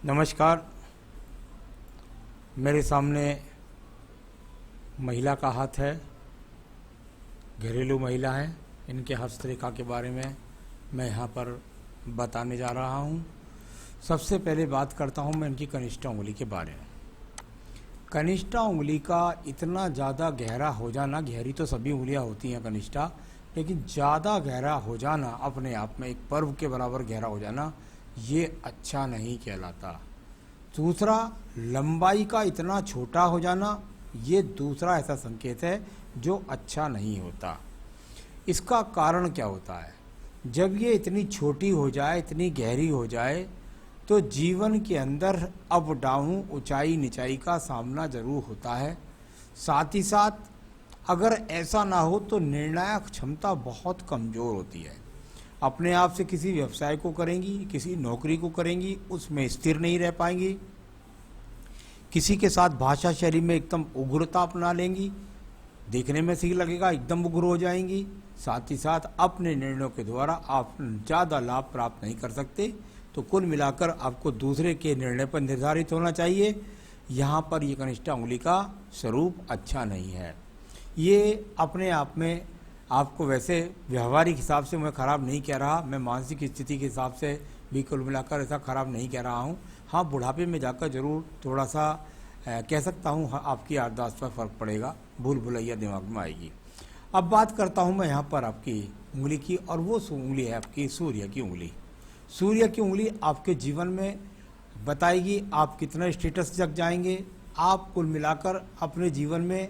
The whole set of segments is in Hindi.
नमस्कार। मेरे सामने महिला का हाथ है, घरेलू महिला है। इनके हस्तरेखा के बारे में मैं यहाँ पर बताने जा रहा हूँ। सबसे पहले बात करता हूँ मैं इनकी कनिष्ठा उंगली के बारे में। कनिष्ठा उंगली का इतना ज़्यादा गहरा हो जाना, गहरी तो सभी उंगलियाँ होती हैं कनिष्ठा, लेकिन ज़्यादा गहरा हो जाना, अपने आप में एक पर्व के बराबर गहरा हो जाना, ये अच्छा नहीं कहलाता। दूसरा, लंबाई का इतना छोटा हो जाना, ये दूसरा ऐसा संकेत है जो अच्छा नहीं होता। इसका कारण क्या होता है? जब ये इतनी छोटी हो जाए, इतनी गहरी हो जाए, तो जीवन के अंदर अप डाउन, ऊंचाई नीचाई का सामना जरूर होता है। साथ ही साथ अगर ऐसा ना हो तो निर्णायक क्षमता बहुत कमज़ोर होती है। अपने आप से किसी व्यवसाय को करेंगी, किसी नौकरी को करेंगी, उसमें स्थिर नहीं रह पाएंगी। किसी के साथ भाषा शैली में एकदम उग्रता अपना लेंगी, देखने में सही लगेगा, एकदम उग्र हो जाएंगी। साथ ही साथ अपने निर्णयों के द्वारा आप ज़्यादा लाभ प्राप्त नहीं कर सकते। तो कुल मिलाकर आपको दूसरे के निर्णय पर निर्धारित होना चाहिए। यहाँ पर ये कनिष्ठा उंगली का स्वरूप अच्छा नहीं है। ये अपने आप में आपको वैसे व्यवहारिक हिसाब से मैं ख़राब नहीं कह रहा, मैं मानसिक स्थिति के हिसाब से भी कुल मिलाकर ऐसा ख़राब नहीं कह रहा हूँ। हाँ, बुढ़ापे में जाकर ज़रूर थोड़ा सा कह सकता हूँ आपकी याददाश्त पर फ़र्क पड़ेगा, भूल भुलैया दिमाग में आएगी। अब बात करता हूँ मैं यहाँ पर आपकी उंगली की, और वो उंगली है आपकी सूर्य की उंगली। सूर्य की उंगली आपके जीवन में बताएगी आप कितना स्टेटस तक जाएंगे, आप कुल मिलाकर अपने जीवन में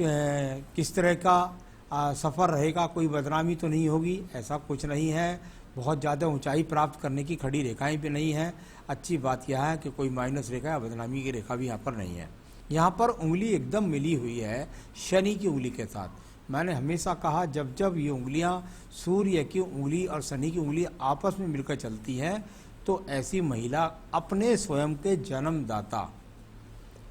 किस तरह का सफ़र रहेगा। कोई बदनामी तो नहीं होगी, ऐसा कुछ नहीं है। बहुत ज़्यादा ऊंचाई प्राप्त करने की खड़ी रेखाएं भी नहीं हैं। अच्छी बात यह है कि कोई माइनस रेखा या बदनामी की रेखा भी यहाँ पर नहीं है। यहाँ पर उंगली एकदम मिली हुई है शनि की उंगली के साथ। मैंने हमेशा कहा, जब जब ये उंगलियाँ सूर्य की उंगली और शनि की उंगली आपस में मिलकर चलती हैं, तो ऐसी महिला अपने स्वयं के जन्मदाता,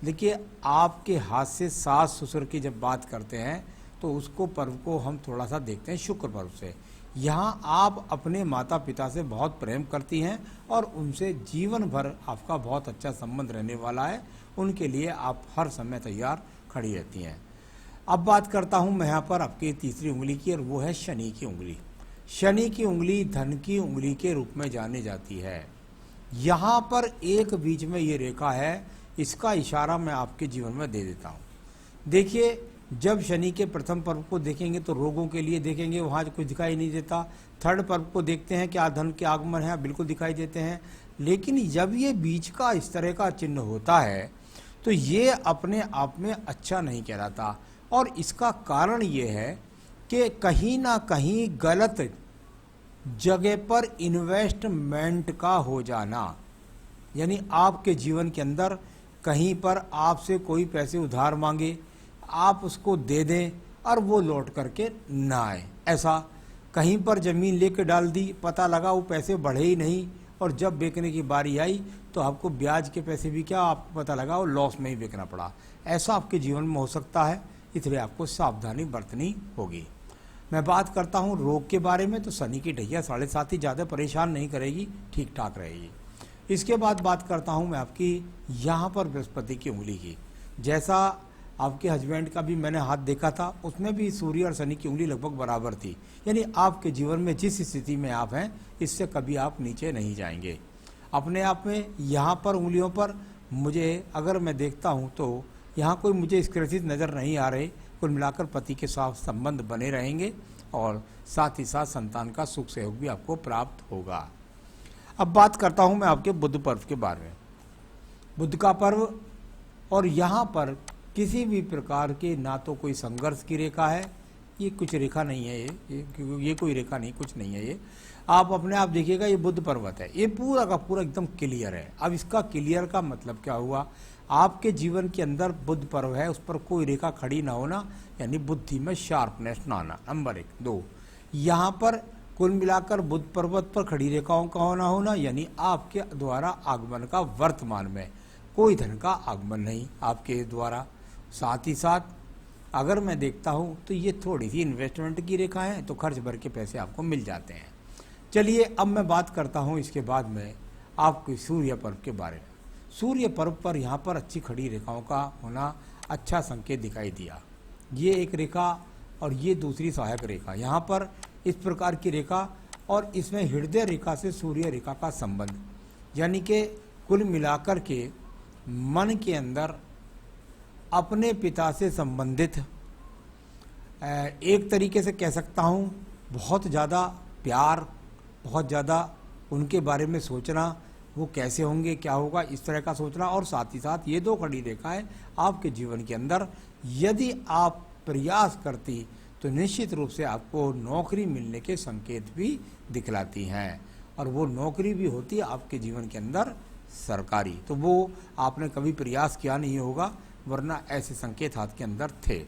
देखिए आपके हाथ से सास ससुर की जब बात करते हैं तो उसको पर्व को हम थोड़ा सा देखते हैं शुक्र पर्व से। यहाँ आप अपने माता पिता से बहुत प्रेम करती हैं और उनसे जीवन भर आपका बहुत अच्छा संबंध रहने वाला है। उनके लिए आप हर समय तैयार खड़ी रहती हैं। अब बात करता हूँ मैं यहाँ पर आपकी तीसरी उंगली की, और वो है शनि की उंगली। शनि की उंगली धन की उंगली के रूप में जानी जाती है। यहाँ पर एक बीच में ये रेखा है, इसका इशारा मैं आपके जीवन में दे देता हूँ। देखिए, जब शनि के प्रथम पर्व को देखेंगे तो रोगों के लिए देखेंगे, वहाँ कुछ दिखाई नहीं देता। थर्ड पर्व को देखते हैं, क्या धन के आगमन है, बिल्कुल दिखाई देते हैं। लेकिन जब ये बीच का इस तरह का चिन्ह होता है तो ये अपने आप में अच्छा नहीं कहलाता। और इसका कारण ये है कि कहीं ना कहीं गलत जगह पर इन्वेस्टमेंट का हो जाना, यानी आपके जीवन के अंदर कहीं पर आपसे कोई पैसे उधार मांगे, आप उसको दे दें और वो लौट करके ना आए। ऐसा कहीं पर ज़मीन लेके डाल दी, पता लगा वो पैसे बढ़े ही नहीं, और जब बेचने की बारी आई तो आपको ब्याज के पैसे भी क्या, आपको पता लगा वो लॉस में ही बेचना पड़ा। ऐसा आपके जीवन में हो सकता है, इसलिए आपको सावधानी बरतनी होगी। मैं बात करता हूँ रोग के बारे में, तो शनि की ढैया 7.5 ही ज़्यादा परेशान नहीं करेगी, ठीक ठाक रहेगी। इसके बाद बात करता हूँ मैं आपकी यहाँ पर बृहस्पति की उंगली की। जैसा आपके हस्बैंड का भी मैंने हाथ देखा था, उसमें भी सूर्य और शनि की उंगली लगभग बराबर थी। यानी आपके जीवन में जिस स्थिति में आप हैं, इससे कभी आप नीचे नहीं जाएंगे। अपने आप में यहाँ पर उंगलियों पर मुझे अगर मैं देखता हूँ तो यहाँ कोई मुझे स्क्रेचेस नज़र नहीं आ रहे। कुल मिलाकर पति के साथ संबंध बने रहेंगे और साथ ही साथ संतान का सुख सहयोग भी आपको प्राप्त होगा। अब बात करता हूँ मैं आपके बुध पर्व के बारे में। बुध का पर्व, और यहाँ पर किसी भी प्रकार के ना तो कोई संघर्ष की रेखा है, ये कुछ रेखा नहीं है, ये कोई रेखा नहीं, कुछ नहीं है। ये आप अपने आप देखिएगा, ये बुध पर्वत है, ये पूरा का पूरा एकदम क्लियर है। अब इसका क्लियर का मतलब क्या हुआ? आपके जीवन के अंदर बुध पर्व है, उस पर कोई रेखा खड़ी ना होना, यानी बुद्धि में शार्पनेस ना आना, नंबर 1। 2, यहाँ पर कुल मिलाकर बुध पर्वत पर खड़ी रेखाओं का होना होना, यानी आपके द्वारा आगमन का वर्तमान में कोई धन का आगमन नहीं आपके द्वारा। साथ ही साथ अगर मैं देखता हूँ तो ये थोड़ी सी इन्वेस्टमेंट की रेखा है, तो खर्च भर के पैसे आपको मिल जाते हैं। चलिए अब मैं बात करता हूँ इसके बाद में आपके सूर्य पर्व के बारे में। सूर्य पर्व पर यहाँ पर अच्छी खड़ी रेखाओं का होना अच्छा संकेत दिखाई दिया। ये एक रेखा और ये दूसरी सहायक रेखा, यहाँ पर इस प्रकार की रेखा और इसमें हृदय रेखा से सूर्य रेखा का संबंध, यानी कि कुल मिलाकर के मन के अंदर अपने पिता से संबंधित एक तरीके से कह सकता हूँ बहुत ज़्यादा प्यार, बहुत ज़्यादा उनके बारे में सोचना, वो कैसे होंगे, क्या होगा, इस तरह का सोचना। और साथ ही साथ ये दो खड़ी रेखाएं आपके जीवन के अंदर यदि आप प्रयास करती तो निश्चित रूप से आपको नौकरी मिलने के संकेत भी दिखलाती हैं, और वो नौकरी भी होती है आपके जीवन के अंदर सरकारी। तो वो आपने कभी प्रयास किया नहीं होगा, वरना ऐसे संकेत हाथ के अंदर थे।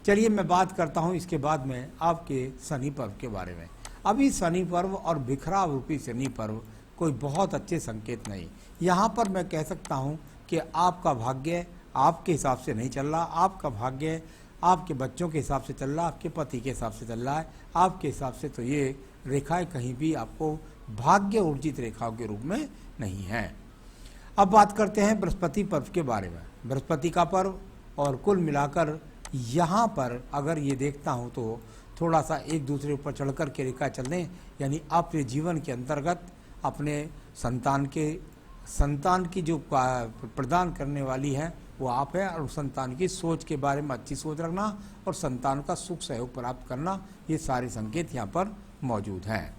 चलिए मैं बात करता हूँ इसके बाद में आपके शनि पर्व के बारे में। अभी शनि पर्व और बिखराव रूपी शनि पर्व कोई बहुत अच्छे संकेत नहीं। यहाँ पर मैं कह सकता हूँ कि आपका भाग्य आपके हिसाब से नहीं चल रहा, आपका भाग्य आपके बच्चों के हिसाब से चल रहा, आपके पति के हिसाब से चल रहा है। आपके हिसाब से तो ये रेखाएं कहीं भी आपको भाग्य ऊर्जित रेखाओं के रूप में नहीं हैं। अब बात करते हैं बृहस्पति पर्व के बारे में। बृहस्पति का पर्व और कुल मिलाकर यहाँ पर अगर ये देखता हूँ तो थोड़ा सा एक दूसरे ऊपर चढ़कर के रेखा चलने, यानी अपने जीवन के अंतर्गत अपने संतान की जो प्रदान करने वाली है वो आप है, और संतान की सोच के बारे में अच्छी सोच रखना और संतान का सुख सहयोग प्राप्त करना, ये सारे संकेत यहाँ पर मौजूद हैं।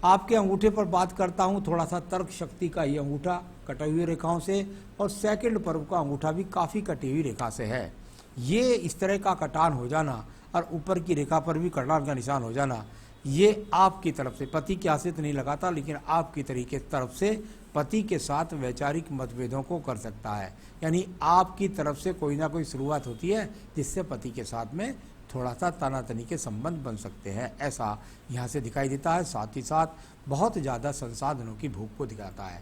आपके अंगूठे पर बात करता हूँ, थोड़ा सा तर्क शक्ति का ये अंगूठा कटी हुई रेखाओं से, और सेकंड पर्व का अंगूठा भी काफ़ी कटी हुई रेखा से है। ये इस तरह का कटान हो जाना और ऊपर की रेखा पर भी कटान का निशान हो जाना, ये आपकी तरफ से, पति की आश्रित नहीं लगाता, लेकिन आपकी तरीके तरफ से पति के साथ वैचारिक मतभेदों को कर सकता है। यानी आपकी तरफ से कोई ना कोई शुरुआत होती है जिससे पति के साथ में थोड़ा सा तनातनी के संबंध बन सकते हैं, ऐसा यहाँ से दिखाई देता है। साथ ही साथ बहुत ज़्यादा संसाधनों की भूख को दिखाता है।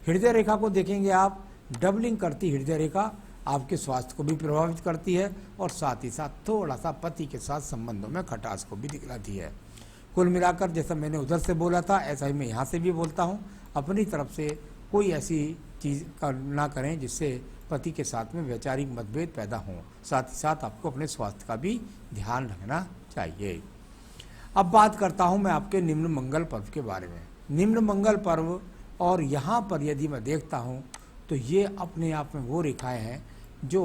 हृदय रेखा को देखेंगे आप, डबलिंग करती हृदय रेखा आपके स्वास्थ्य को भी प्रभावित करती है, और साथ ही साथ थोड़ा सा पति के साथ संबंधों में खटास को भी दिखलाती है। कुल मिलाकर जैसा मैंने उधर से बोला था ऐसा ही मैं यहाँ से भी बोलता हूँ, अपनी तरफ से कोई ऐसी चीज़ ना करें जिससे पति के साथ में वैचारिक मतभेद पैदा हों। साथ ही साथ आपको अपने स्वास्थ्य का भी ध्यान रखना चाहिए। अब बात करता हूँ मैं आपके निम्न मंगल पर्व के बारे में। निम्न मंगल पर्व और यहाँ पर यदि मैं देखता हूँ तो ये अपने आप में वो रेखाएं हैं जो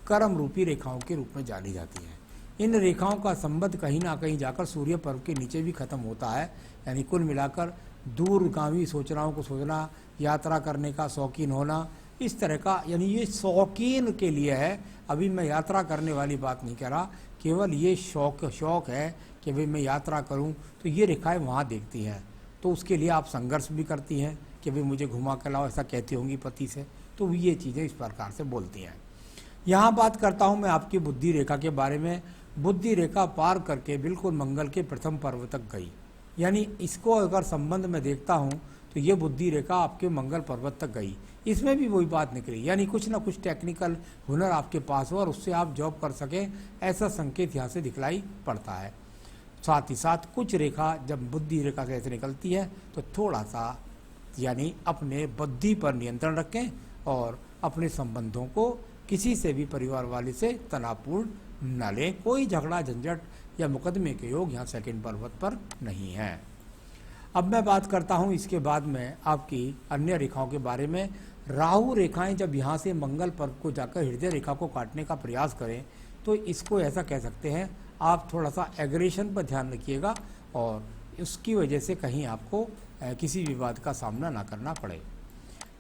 कर्म रूपी रेखाओं के रूप में जानी जाती हैं। इन रेखाओं का संबंध कहीं ना कहीं जाकर सूर्य पर्व के नीचे भी खत्म होता है, यानी कुल मिलाकर दूरगामी सूचनाओं को सोचना, यात्रा करने का शौकीन होना, इस तरह का, यानी ये शौकीन के लिए है। अभी मैं यात्रा करने वाली बात नहीं कह रहा, केवल ये शौक है कि भाई मैं यात्रा करूं, तो ये रेखाएं वहाँ देखती हैं। तो उसके लिए आप संघर्ष भी करती हैं कि भाई मुझे घुमा कर लाओ, ऐसा कहती होंगी पति से, तो ये चीज़ें इस प्रकार से बोलती हैं। यहाँ बात करता हूँ मैं आपकी बुद्धि रेखा के बारे में। बुद्धि रेखा पार करके बिल्कुल मंगल के प्रथम पर्व तक गई, यानी इसको अगर संबंध में देखता हूँ तो ये बुद्धि रेखा आपके मंगल पर्वत तक गई। इसमें भी वही बात निकली, यानी कुछ ना कुछ टेक्निकल हुनर आपके पास हो और उससे आप जॉब कर सकें, ऐसा संकेत यहाँ से दिखलाई पड़ता है। साथ ही साथ कुछ रेखा जब बुद्धि रेखा से ऐसे निकलती है तो थोड़ा सा, यानी अपने बुद्धि पर नियंत्रण रखें और अपने संबंधों को किसी से भी परिवार वाले से तनावपूर्ण न लें। कोई झगड़ा झंझट या मुकदमे के योग यहाँ सेकंड पर्वत पर नहीं है। अब मैं बात करता हूँ इसके बाद में आपकी अन्य रेखाओं के बारे में। राहु रेखाएं जब यहाँ से मंगल पर्व को जाकर हृदय रेखा को काटने का प्रयास करें तो इसको ऐसा कह सकते हैं, आप थोड़ा सा एग्रेशन पर ध्यान रखिएगा और उसकी वजह से कहीं आपको किसी विवाद का सामना ना करना पड़े।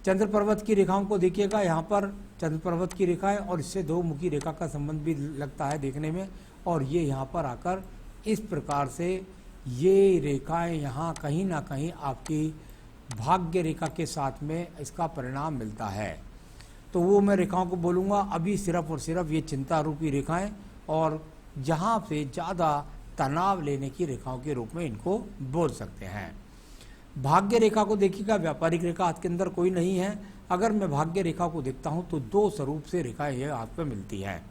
चंद्र पर्वत की रेखाओं को देखिएगा, यहाँ पर चंद्र पर्वत की रेखा है और इससे दो मुखी रेखा का संबंध भी लगता है देखने में, और ये यहाँ पर आकर इस प्रकार से ये रेखाएं यहाँ कहीं ना कहीं आपकी भाग्य रेखा के साथ में इसका परिणाम मिलता है। तो वो मैं रेखाओं को बोलूँगा अभी सिर्फ और सिर्फ ये चिंता रूपी रेखाएं और जहाँ से ज़्यादा तनाव लेने की रेखाओं के रूप में इनको बोल सकते हैं। भाग्य रेखा को देखिएगा, व्यापारिक रेखा हाथ के अंदर कोई नहीं है। अगर मैं भाग्य रेखा को देखता हूँ तो दो स्वरूप से रेखाएं ये हाथ पे मिलती हैं।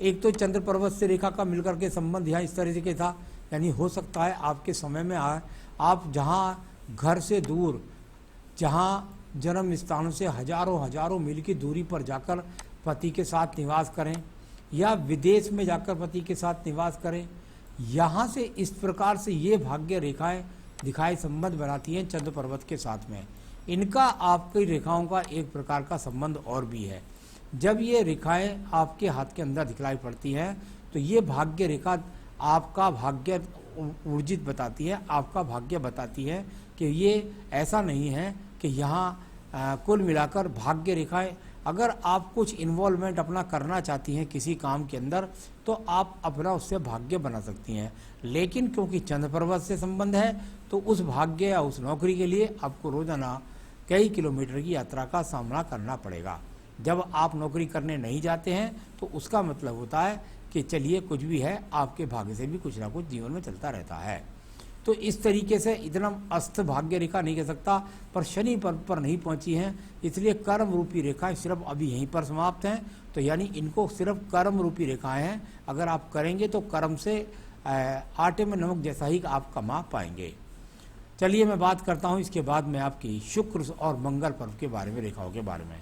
एक तो चंद्र पर्वत से रेखा का मिलकर के संबंध यहाँ इस तरह के था, यानी हो सकता है आपके समय में आप जहाँ घर से दूर, जहाँ जन्म स्थानों से हजारों हजारों मील की दूरी पर जाकर पति के साथ निवास करें या विदेश में जाकर पति के साथ निवास करें, यहाँ से इस प्रकार से ये भाग्य रेखाएं दिखाई संबंध बनाती हैं चंद्र पर्वत के साथ में। इनका आपकी रेखाओं का एक प्रकार का संबंध और भी है। जब ये रेखाएं आपके हाथ के अंदर दिखलाई पड़ती हैं तो ये भाग्य रेखा आपका भाग्य ऊर्जित बताती है, आपका भाग्य बताती है कि ये ऐसा नहीं है कि यहाँ कुल मिलाकर भाग्य रेखाएं, अगर आप कुछ इन्वॉल्वमेंट अपना करना चाहती हैं किसी काम के अंदर तो आप अपना उससे भाग्य बना सकती हैं, लेकिन क्योंकि चंद्र पर्वत से संबंध है तो उस भाग्य या उस नौकरी के लिए आपको रोजाना कई किलोमीटर की यात्रा का सामना करना पड़ेगा। जब आप नौकरी करने नहीं जाते हैं तो उसका मतलब होता है कि चलिए कुछ भी है, आपके भाग्य से भी कुछ ना कुछ जीवन में चलता रहता है। तो इस तरीके से इतना अस्त भाग्य रेखा नहीं कह सकता, पर शनि पर्व पर नहीं पहुंची हैं, इसलिए कर्म रूपी रेखाएं सिर्फ अभी यहीं पर समाप्त हैं। तो यानी इनको सिर्फ कर्म रूपी रेखाएं हैं, अगर आप करेंगे तो कर्म से आटे में नमक जैसा ही आप कमा पाएंगे। चलिए मैं बात करता हूं इसके बाद में आपकी शुक्र और मंगल पर्व के बारे में, रेखाओं के बारे में।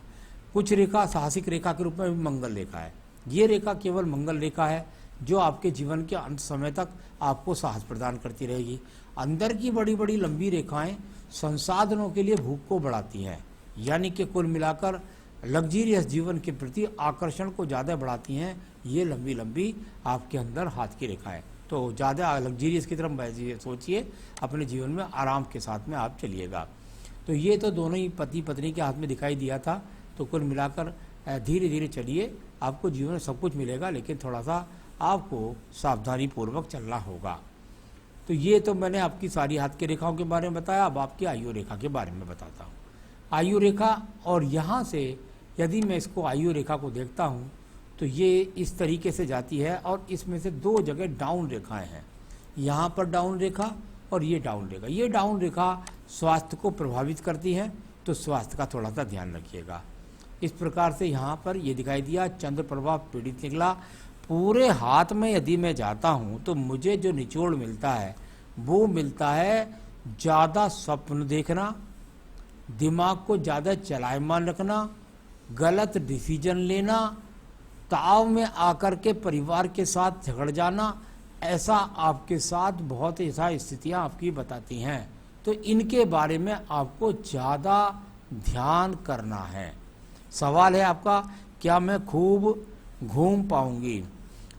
कुछ रेखा साहसिक रेखा के रूप में भी मंगल रेखा है। ये रेखा केवल मंगल रेखा है जो आपके जीवन के अंत समय तक आपको साहस प्रदान करती रहेगी। अंदर की बड़ी बड़ी लंबी रेखाएं संसाधनों के लिए भूख को बढ़ाती हैं, यानी कि कुल मिलाकर लग्जीरियस जीवन के प्रति आकर्षण को ज़्यादा बढ़ाती हैं। ये लंबी लंबी आपके अंदर हाथ की रेखाएं, तो ज़्यादा लग्जीरियस की तरफ सोचिए, अपने जीवन में आराम के साथ में आप चलिएगा। तो ये तो दोनों ही पति पत्नी के हाथ में दिखाई दिया था। तो कुल मिलाकर धीरे धीरे चलिए, आपको जीवन में सब कुछ मिलेगा, लेकिन थोड़ा सा आपको सावधानी पूर्वक चलना होगा। तो ये तो मैंने आपकी सारी हाथ की रेखाओं के बारे में बताया। अब आपकी आयु रेखा के बारे में बताता हूँ। आयु रेखा, और यहाँ से यदि मैं इसको आयु रेखा को देखता हूँ तो ये इस तरीके से जाती है, और इसमें से दो जगह डाउन रेखाएं हैं, यहाँ पर डाउन रेखा और ये डाउन रेखा। ये डाउन रेखा स्वास्थ्य को प्रभावित करती है, तो स्वास्थ्य का थोड़ा सा ध्यान रखिएगा। इस प्रकार से यहाँ पर ये दिखाई दिया, चंद्र प्रभाव पीड़ित निकला। पूरे हाथ में यदि मैं जाता हूँ तो मुझे जो निचोड़ मिलता है वो मिलता है ज़्यादा स्वप्न देखना, दिमाग को ज़्यादा चलायमान रखना, गलत डिसीजन लेना, ताव में आकर के परिवार के साथ झगड़ जाना, ऐसा आपके साथ बहुत ऐसा स्थितियाँ आपकी बताती हैं। तो इनके बारे में आपको ज़्यादा ध्यान करना है। सवाल है आपका, क्या मैं खूब घूम पाऊंगी?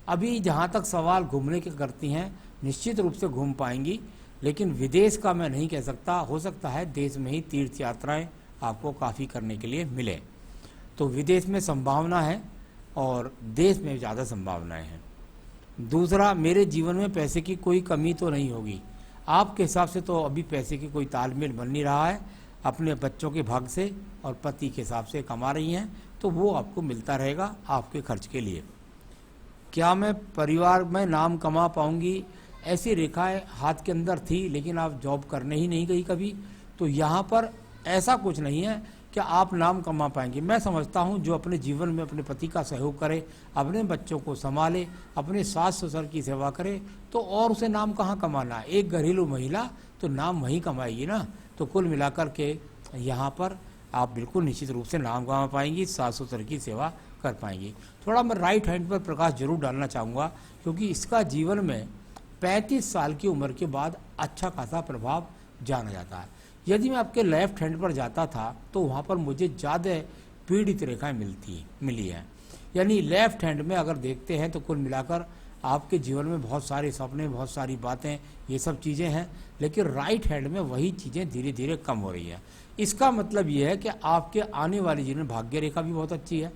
अभी जहाँ तक सवाल घूमने के करती हैं, निश्चित रूप से घूम पाएंगी, लेकिन विदेश का मैं नहीं कह सकता। हो सकता है देश में ही तीर्थ यात्राएं आपको काफ़ी करने के लिए मिले, तो विदेश में संभावना है और देश में ज़्यादा संभावनाएं हैं। दूसरा, मेरे जीवन में पैसे की कोई कमी तो नहीं होगी। आपके हिसाब से तो अभी पैसे की कोई तालमेल बन नहीं रहा है, अपने बच्चों के भाग से और पति के हिसाब से कमा रही हैं, तो वो आपको मिलता रहेगा आपके खर्च के लिए। क्या मैं परिवार में नाम कमा पाऊंगी? ऐसी रेखाएं हाथ के अंदर थी, लेकिन आप जॉब करने ही नहीं गई कभी, तो यहाँ पर ऐसा कुछ नहीं है कि आप नाम कमा पाएंगे। मैं समझता हूँ जो अपने जीवन में अपने पति का सहयोग करे, अपने बच्चों को संभाले, अपने सास ससुर की सेवा करे, तो और उसे नाम कहाँ कमाना। एक घरेलू महिला तो नाम वहीं कमाएगी ना। तो कुल मिलाकर के यहाँ पर आप बिल्कुल निश्चित रूप से नाम कमा पाएंगी, सास ससुर की सेवा कर पाएंगी। थोड़ा मैं राइट हैंड पर प्रकाश जरूर डालना चाहूँगा, क्योंकि इसका जीवन में 35 साल की उम्र के बाद अच्छा खासा प्रभाव जाना जाता है। यदि मैं आपके लेफ्ट हैंड पर जाता था तो वहाँ पर मुझे ज़्यादा पीड़ित रेखाएं मिली हैं। यानी लेफ्ट हैंड में अगर देखते हैं तो कुल मिलाकर आपके जीवन में बहुत सारे सपने, बहुत सारी बातें, ये सब चीज़ें हैं, लेकिन राइट हैंड में वही चीज़ें धीरे धीरे कम हो रही हैं। इसका मतलब ये है कि आपके आने वाले जीवन में भाग्य रेखा भी बहुत अच्छी है।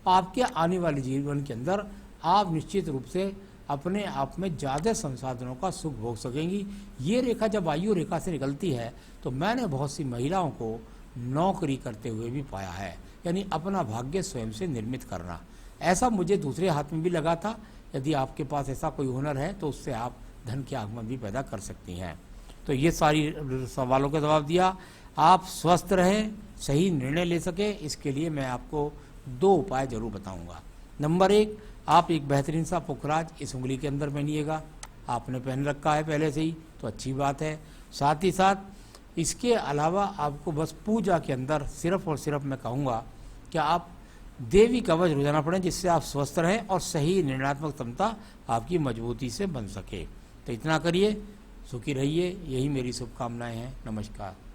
आपके आने वाले जीवन के अंदर आप निश्चित रूप से अपने आप में ज़्यादा संसाधनों का सुख भोग सकेंगी। ये रेखा जब आयु रेखा से निकलती है तो मैंने बहुत सी महिलाओं को नौकरी करते हुए भी पाया है, यानी अपना भाग्य स्वयं से निर्मित करना। ऐसा मुझे दूसरे हाथ में भी लगा था। यदि आपके पास ऐसा कोई हुनर है तो उससे आप धन के आगमन भी पैदा कर सकती हैं। तो ये सारी सवालों का जवाब दिया। आप स्वस्थ रहें, सही निर्णय ले सके, इसके लिए मैं आपको 2 उपाय जरूर बताऊंगा। नंबर 1, आप एक बेहतरीन सा पुखराज इस उंगली के अंदर पहनिएगा। आपने पहन रखा है पहले से ही तो अच्छी बात है। साथ ही साथ इसके अलावा आपको बस पूजा के अंदर सिर्फ और सिर्फ मैं कहूँगा कि आप देवी कवच रोजाना पढ़ें, जिससे आप स्वस्थ रहें और सही निर्णयात्मक क्षमता आपकी मजबूती से बन सके। तो इतना करिए, सुखी रहिए, यही मेरी शुभकामनाएं हैं। नमस्कार।